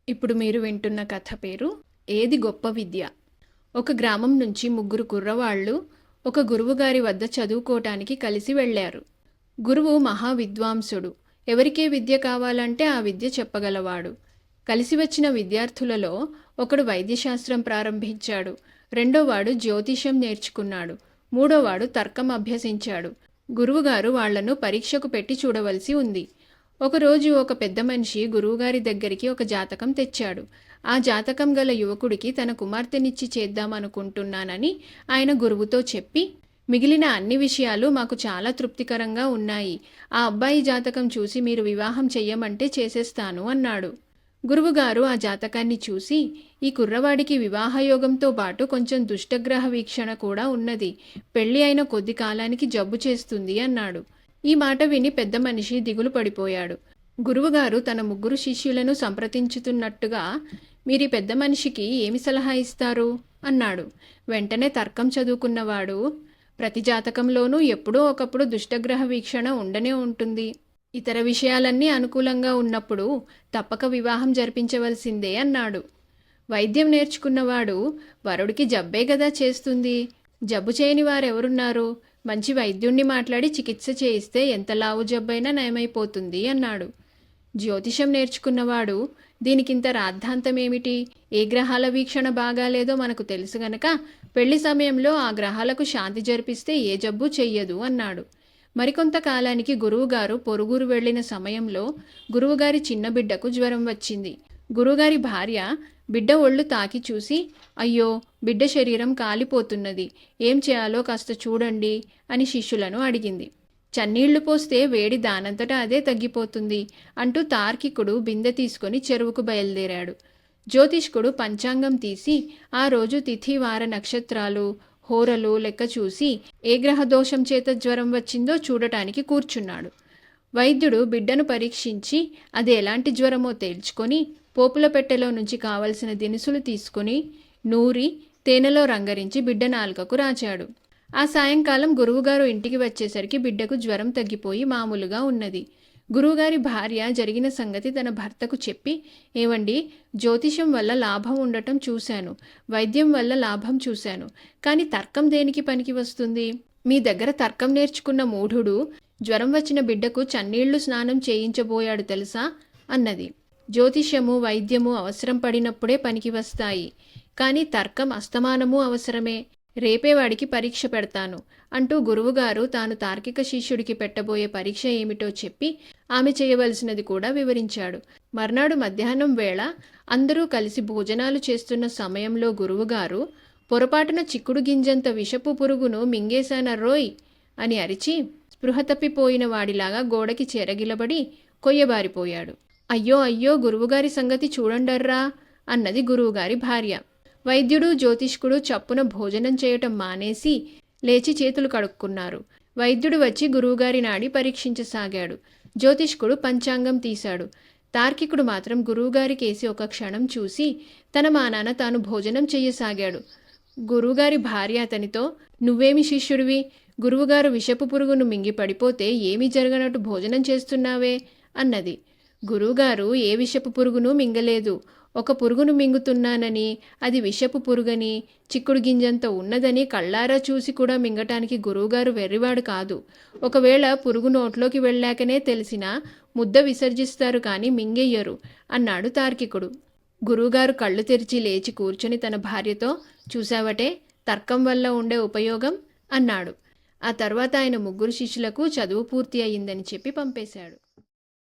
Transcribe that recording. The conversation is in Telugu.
ఇప్పుడు మీరు వింటున్న కథ పేరు ఏది గొప్ప విద్య. ఒక గ్రామం నుంచి ముగ్గురు కుర్రవాళ్ళు ఒక గురువుగారి వద్ద చదువుకోవటానికి కలిసి వెళ్ళారు. గురువు మహావిద్వాంసుడు. ఎవరికే విద్య కావాలంటే ఆ విద్య చెప్పగలవాడు. కలిసి వచ్చిన విద్యార్థులలో ఒకడు వైద్యశాస్త్రం ప్రారంభించాడు. రెండోవాడు జ్యోతిష్యం నేర్చుకున్నాడు. మూడోవాడు తర్కం అభ్యసించాడు. గురువుగారు వాళ్లను పరీక్షకు పెట్టి చూడవలసి ఉంది. ఒకరోజు ఒక పెద్ద మనిషి గురువుగారి దగ్గరికి ఒక జాతకం తెచ్చాడు. ఆ జాతకం గల యువకుడికి తన కుమార్తెనిచ్చి చేద్దామనుకుంటున్నానని ఆయన గురువుతో చెప్పి, మిగిలిన అన్ని విషయాలు మాకు చాలా తృప్తికరంగా ఉన్నాయి. ఆ అబ్బాయి జాతకం చూసి మీరు వివాహం చెయ్యమంటే చేసేస్తాను అన్నాడు. గురువుగారు ఆ జాతకాన్ని చూసి, ఈ కుర్రవాడికి వివాహయోగంతో పాటు కొంచెం దుష్టగ్రహ వీక్షణ కూడా ఉన్నది. పెళ్లి అయిన కొద్ది కాలానికి జబ్బు చేస్తుంది అన్నాడు. ఈ మాట విని పెద్ద మనిషి దిగులు పడిపోయాడు. గురువుగారు తన ముగ్గురు శిష్యులను సంప్రదించుతున్నట్టుగా, మీరీ పెద్ద మనిషికి ఏమి సలహా ఇస్తారు అన్నాడు. వెంటనే తర్కం చదువుకున్నవాడు, ప్రతి జాతకంలోనూ ఎప్పుడో ఒకప్పుడు దుష్టగ్రహ వీక్షణ ఉండనే ఉంటుంది. ఇతర విషయాలన్నీ అనుకూలంగా ఉన్నప్పుడు తప్పక వివాహం జరిపించవలసిందే అన్నాడు. వైద్యం నేర్చుకున్నవాడు, వరుడికి జబ్బే గదా చేస్తుంది, జబ్బు చేయని వారెవరున్నారు, మంచి వైద్యుణ్ణి మాట్లాడి చికిత్స చేయిస్తే ఎంత లావు జబ్బైనా నయమైపోతుంది అన్నాడు. జ్యోతిషం నేర్చుకున్నవాడు, దీనికింత రాద్ధాంతమేమిటి, ఏ గ్రహాల వీక్షణ బాగాలేదో మనకు తెలుసు గనక పెళ్లి సమయంలో ఆ గ్రహాలకు శాంతి జరిపిస్తే ఏ జబ్బు చెయ్యదు అన్నాడు. మరికొంతకాలానికి గురువుగారు పొరుగురు వెళ్లిన సమయంలో గురువుగారి చిన్న బిడ్డకు జ్వరం వచ్చింది. గురువుగారి భార్య బిడ్డ ఒళ్ళు తాకి చూసి, అయ్యో, బిడ్డ శరీరం కాలిపోతున్నది, ఏం చేయాలో కాస్త చూడండి అని శిష్యులను అడిగింది. చన్నీళ్లు పోస్తే వేడి దానంతటా అదే తగ్గిపోతుంది అంటూ తార్కికుడు బిందె తీసుకొని చెరువుకు బయలుదేరాడు. జ్యోతిష్కుడు పంచాంగం తీసి ఆ రోజు తిథి వార నక్షత్రాలు హోరలు లెక్క చూసి ఏ గ్రహ దోషం చేత జ్వరం వచ్చిందో చూడటానికి కూర్చున్నాడు. వైద్యుడు బిడ్డను పరీక్షించి అది ఎలాంటి జ్వరమో తేల్చుకొని పోపుల పెట్టెలో నుంచి కావలసిన దినుసులు తీసుకుని నూరి తేనెలో రంగరించి బిడ్డ నాలుకకు రాచాడు. ఆ సాయంకాలం గురువుగారు ఇంటికి వచ్చేసరికి బిడ్డకు జ్వరం తగ్గిపోయి మామూలుగా ఉన్నది. గురువుగారి భార్య జరిగిన సంగతి తన భర్తకు చెప్పి, ఏవండి, జ్యోతిషం వల్ల లాభం ఉండటం చూశాను, వైద్యం వల్ల లాభం చూశాను, కానీ తర్కం దేనికి పనికి వస్తుంది? మీ దగ్గర తర్కం నేర్చుకున్న మూఢుడు జ్వరం వచ్చిన బిడ్డకు చన్నీళ్లు స్నానం చేయించబోయాడు తెలుసా అన్నది. జ్యోతిష్యము వైద్యము అవసరం పడినప్పుడే పనికి వస్తాయి, కానీ తర్కం అస్తమానము అవసరమే. రేపేవాడికి పరీక్ష పెడతాను అంటూ గురువుగారు తాను తార్కిక శిష్యుడికి పెట్టబోయే పరీక్ష ఏమిటో చెప్పి ఆమె చేయవలసినది కూడా వివరించాడు. మర్నాడు మధ్యాహ్నం వేళ అందరూ కలిసి భోజనాలు చేస్తున్న సమయంలో గురువుగారు పొరపాటున చిక్కుడు గింజంత విషపు పురుగును మింగేశానర్రోయ్ అని అరిచి స్పృహ తప్పిపోయిన వాడిలాగా గోడకి చెరగిలబడి కొయ్యబారిపోయాడు. అయ్యో అయ్యో, గురువుగారి సంగతి చూడండర్రా అన్నది గురువుగారి భార్య. వైద్యుడు జ్యోతిష్కుడు చప్పున భోజనం చేయటం మానేసి లేచి చేతులు కడుక్కున్నారు. వైద్యుడు వచ్చి గురువుగారి నాడి పరీక్షించసాగాడు. జ్యోతిష్కుడు పంచాంగం తీశాడు. తార్కికుడు మాత్రం గురువుగారి కేసి ఒక క్షణం చూసి తన మానాన తాను భోజనం చెయ్యసాగాడు. గురువుగారి భార్య అతనితో, నువ్వేమి శిష్యుడివి, గురువుగారు విషపు పురుగును మింగి పడిపోతే ఏమీ జరగనట్టు భోజనం చేస్తున్నావే అన్నది. గురువుగారు ఏ విషపు పురుగును మింగలేదు, ఒక పురుగును మింగుతున్నానని, అది విషపు పురుగని, చిక్కుడు గింజంత ఉన్నదని కళ్ళారా చూసి కూడా మింగటానికి గురువుగారు వెర్రివాడు కాదు. ఒకవేళ పురుగు నోట్లోకి వెళ్ళాకనే తెలిసినా ముద్ద విసర్జిస్తారు కానీ మింగెయ్యరు అన్నాడు తార్కికుడు. గురువుగారు కళ్ళు తెరిచి లేచి కూర్చొని తన భార్యతో, చూశావటే తర్కం వల్ల ఉండే ఉపయోగం అన్నాడు. ఆ తర్వాత ఆయన ముగ్గురు శిష్యులకు చదువు పూర్తి అయిందని చెప్పి పంపేశాడు.